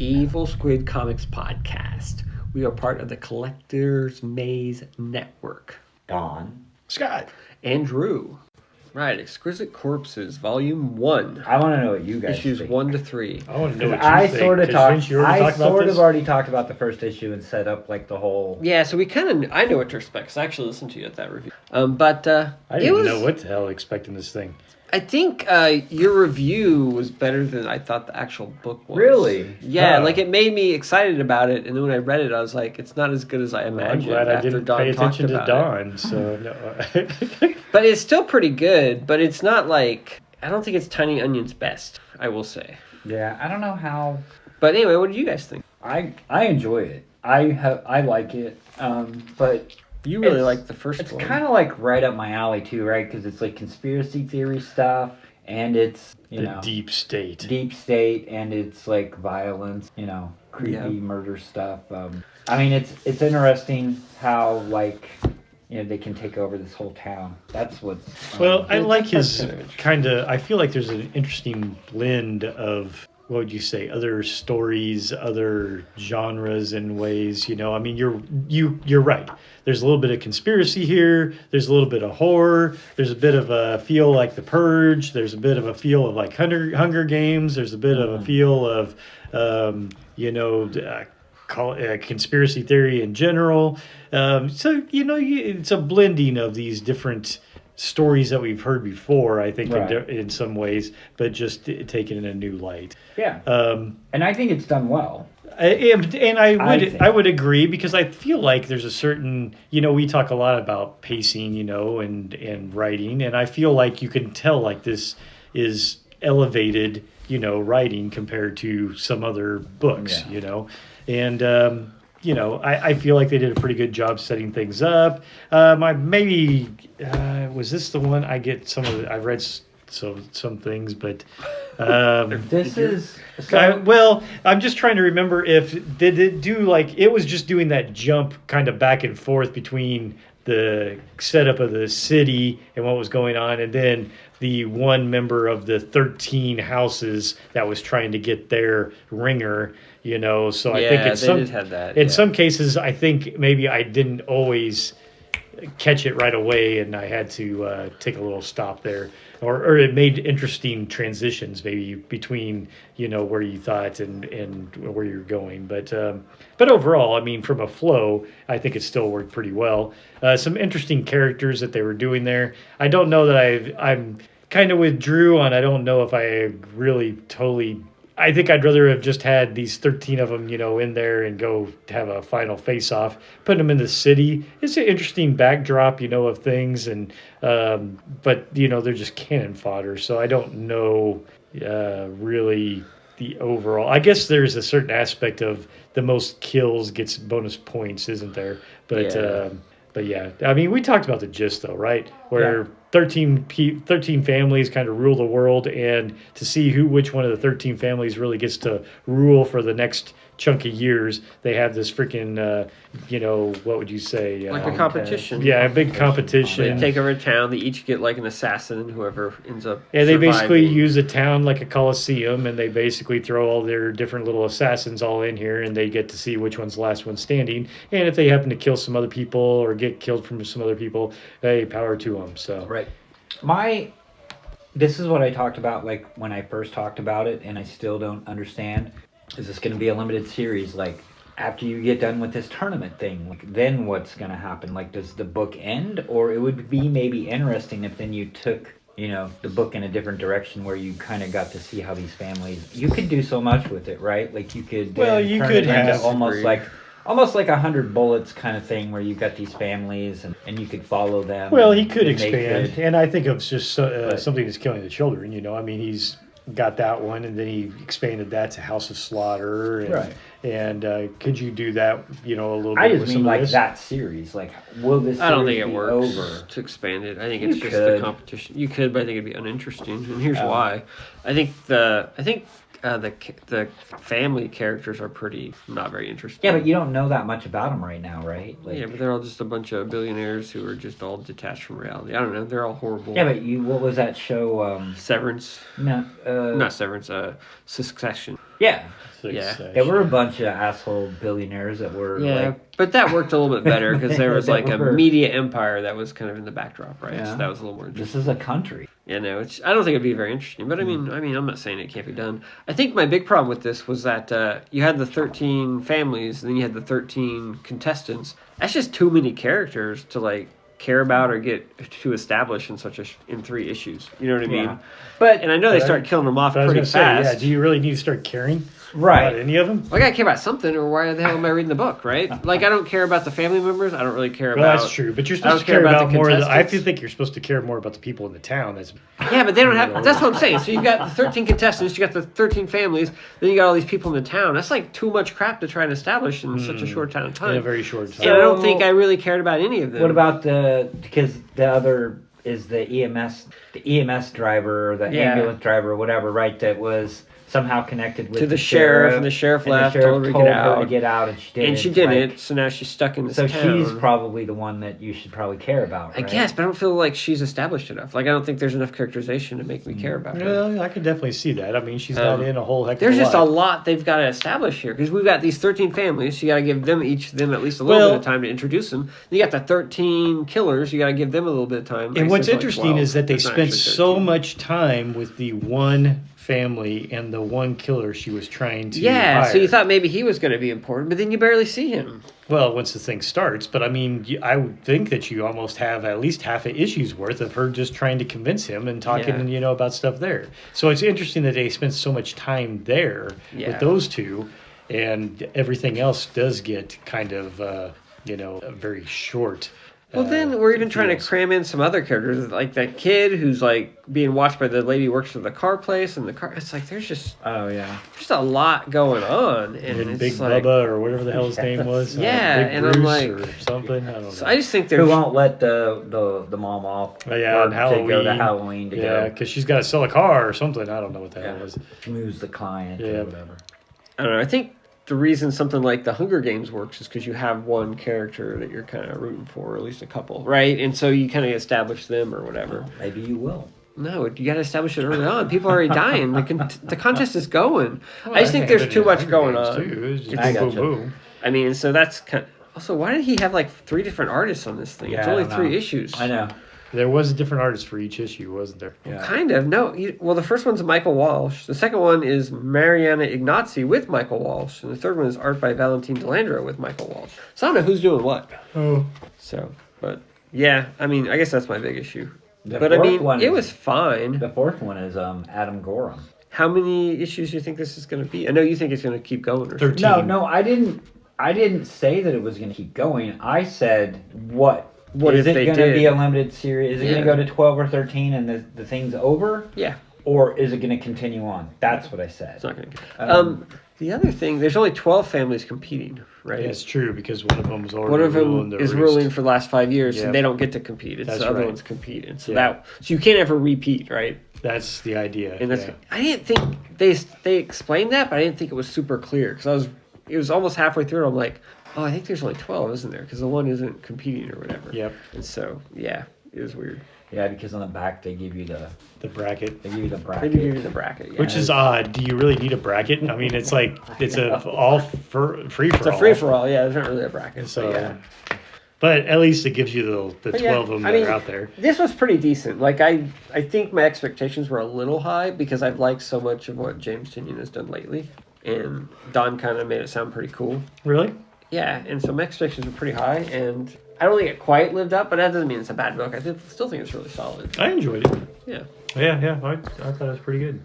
Evil Squid Comics Podcast. We are part of the Collector's Maze Network. Don. Scott. Andrew. Right, Exquisite Corpses, Volume 1. I want to know what you guys Issues think. 1 to 3. I want to know what you I think. sort of talked already talked about the first issue and set up like the whole. Yeah, so we kind of... I know what to expect, because I actually listened to you at that review. I didn't know what the hell expecting this thing. I think your review was better than I thought the actual book was. Really? Yeah, Oh. like it made me excited about it, and then when I read it, I was like, it's not as good as I I'm imagined. glad I after didn't Don pay talked attention to about Don, so no. But it's still pretty good, but it's not like... I don't think it's Tiny Onion's best, I will say. Yeah, I don't know how. But anyway, what do you guys think? I enjoy it. I like it. But You really like the first it's one. kind of like right up my alley too, right? Because it's like conspiracy theory stuff, and it's deep state, and it's like violence, creepy murder stuff. I mean, it's interesting how they can take over this whole town. That's what's... Well, I like his kind of... I feel like there's an interesting blend of, what would you say, other stories, other genres and ways, I mean, you're right. There's a little bit of conspiracy here. There's a little bit of horror. There's a bit of a feel like The Purge. There's a bit of a feel of like Hunger Games. There's a bit of a feel of, call it conspiracy theory in general. It's a blending of these different stories that we've heard before, I think, right. in some ways, but just taken in a new light. Yeah. And I think it's done well. And I would agree, because I feel like there's a certain, we talk a lot about pacing, and writing, and I feel like you can tell like this is elevated, writing compared to some other books, And, I feel like they did a pretty good job setting things up. Was this the one I get some of I read some things, but this is... I'm just trying to remember if did it do like it was just doing that jump kind of back and forth between the setup of the city and what was going on, and then the one member of the 13 houses that was trying to get their ringer, so I think in some cases, I think maybe I didn't always catch it right away, and I had to take a little stop there, or it made interesting transitions maybe between where you thought and where you're going, but overall, I mean, from a flow, I think it still worked pretty well. Some interesting characters that they were doing there. I don't know that I'm kind of with Drew on. I don't know if I really totally. I think I'd rather have just had these 13 of them, in there and go have a final face-off. Putting them in the city, it's an interesting backdrop, of things, and but they're just cannon fodder. So I don't know really the overall. I guess there's a certain aspect of the most kills gets bonus points, isn't there? But yeah, I mean, we talked about the gist though, right? Where 13 families kind of rule the world, and to see which one of the 13 families really gets to rule for the next chunk of years, they have this freaking, what would you say? Like a competition. Yeah, a big competition. They take over a town. They each get like an assassin, and whoever ends up they basically surviving. use a town like a coliseum, and they basically throw all their different little assassins all in here, and they get to see which one's the last one standing. And if they happen to kill some other people or get killed from some other people, hey, power to them. So right. This is what I talked about like when I first talked about it, and I still don't understand. Is this going to be a limited series? Like, after you get done with this tournament thing, like, then what's going to happen? Like, does the book end? Or it would be maybe interesting if then you took, the book in a different direction where you kind of got to see how these families... You could do so much with it, right? Like, you could... you could have... Almost like 100 bullets kind of thing where you got these families and you could follow them. Well, he could expand. And I think it's just something that's killing the children, I mean, he's... got that one, and then he expanded that to House of Slaughter, and, right. And could you do that, a little bit? I just with mean some like of this? that series. Like, will this? I don't think it be works over? to expand it. I think it's just the competition. You could, but I think it'd be uninteresting, and here's why. I think the family characters are not very interesting. Yeah, but you don't know that much about them right now, right? Like, yeah, but they're all just a bunch of billionaires who are just all detached from reality. I don't know. They're all horrible. Yeah, but what was that show? Severance. No, not Severance. Succession. Yeah. Yeah. There were a bunch of asshole billionaires that were Yeah, like, but that worked a little bit better because there was That like a were- media empire that was kind of in the backdrop, right? Yeah. So that was a little more interesting. this is a country. Yeah, no, I don't think it'd be very interesting, but I mean, I'm not saying it can't be done. I think my big problem with this was that you had the 13 families, and then you had the 13 contestants. That's just too many characters to like care about or get to establish in in 3 issues. You know what I mean? Yeah. But And I know they start killing them off But I was pretty gonna say, fast. yeah. Do you really need to start caring Right. about any of them? Well, I gotta care about something, or why the hell am I reading the book, right? Like, I don't care about the family members. I don't really care Well, about. that's true, but you're I supposed don't to care about the more. I contestants. think you're supposed to care more about the people in the town. That's Yeah, but they don't have. That's what I'm saying. So you got the 13 contestants, you got the 13 families, then you got all these people in the town. That's like too much crap to try and establish in such a short time of time. in a very short time. And I don't think I really cared about any of them. What about because the other is the EMS driver or the Yeah. ambulance driver or whatever, right? That was somehow connected with to the sheriff, and the sheriff left, told her to get out, and she didn't. And she didn't, so now she's stuck in this So town. she's probably the one that you should probably care about, I right? guess, but I don't feel like she's established enough. Like, I don't think there's enough characterization to make me care about her. Well, I can definitely see that. I mean, she's not in a whole heck of There's a just lot. a lot they've got to establish here because we've got these 13 families. So you got to give them each of them at least a little bit of time to introduce them. Then you got the 13 killers. You got to give them a little bit of time. And what's Like, interesting 12. is that they It's not spent actually so 13. much time with the one family and the one killer she was trying to Yeah, hire. so you thought maybe he was going to be important, but then you barely see him. Well, once the thing starts, but I mean, I would think that you almost have at least half an issue's worth of her just trying to convince him and talking, Yeah. about stuff there. So it's interesting that they spent so much time there Yeah. with those two, and everything else does get kind of, very short. Well, then we're even trying to feels. cram in some other characters, like that kid who's like being watched by the lady who works for the car place, and the car. It's like there's just a lot going on, and And it's Big like, Bubba or whatever the hell his name was. Yeah, Big and I'm Bruce like- or something. I don't know. So I just think Who there's won't let the mom off? Oh, yeah, work on Halloween. to go to Halloween to Yeah, go because she's got to sell a car or something. I don't know what the hell it was. schmooze the client Yeah. or whatever. I don't know. I think the reason something like the Hunger Games works is because you have one character that you're kind of rooting for, or at least a couple, right? And so you kind of establish them or whatever. Maybe you will. No, you got to establish it early on. People are already dying. The contest is going. Well, I just think there's too much going on. Too. It was just I boom, gotcha. boom, boom. I mean, so that's kind of, also, why did he have like 3 different artists on this thing? It's Yeah, I only don't 3 know. issues. I know. There was a different artist for each issue, wasn't there? Yeah. Kind of. No. Well, the first one's Michael Walsh. The second one is Mariana Ignazi with Michael Walsh. And the third one is art by Valentin Delandro with Michael Walsh. So I don't know who's doing what. Oh. So, but yeah, I mean, I guess that's my big issue. The But I fourth mean, one it is- was fine. The fourth one is Adam Gorham. How many issues do you think this is going to be? I know you think it's going to keep going. Or 13. No, I didn't say that it was going to keep going. I said what is if it they going to be did? a limited series? Is it Yeah. going to go to 12 or 13 and the thing's over? Yeah, Or is it going to continue on? That's what I said. it's not going to. The other thing, there's only 12 families competing, right? Yeah, it's true because one of them was already One of ruling them the is roost. ruling for the last 5 years, Yep. and they don't get to compete. It's That's the other right. ones competing. So Yeah. so you can't ever repeat, right? That's the idea. And that's yeah. I didn't think they explained that, but I didn't think it was super clear because it was almost halfway through. I'm like, oh, I think there's only 12, isn't there? Because the one isn't competing or whatever. Yep. And so yeah, it was weird. Yeah, because on the back they give you the bracket. they give you the They bracket. did give you the bracket, yeah. Which is odd. Do you really need a bracket? I mean, it's like it's a all free for it's a free for all. Yeah, there's not really a bracket. So, So yeah. but at least it gives you the But 12 of them I that mean, are out there. This was pretty decent. Like I think my expectations were a little high because I've liked so much of what James Tynion has done lately, and Don kind of made it sound pretty cool. Really? Yeah, and so my expectations were pretty high, and I don't think it quite lived up, but that doesn't mean it's a bad book. Still think it's really solid. I enjoyed it. Yeah. Yeah, I thought it was pretty good.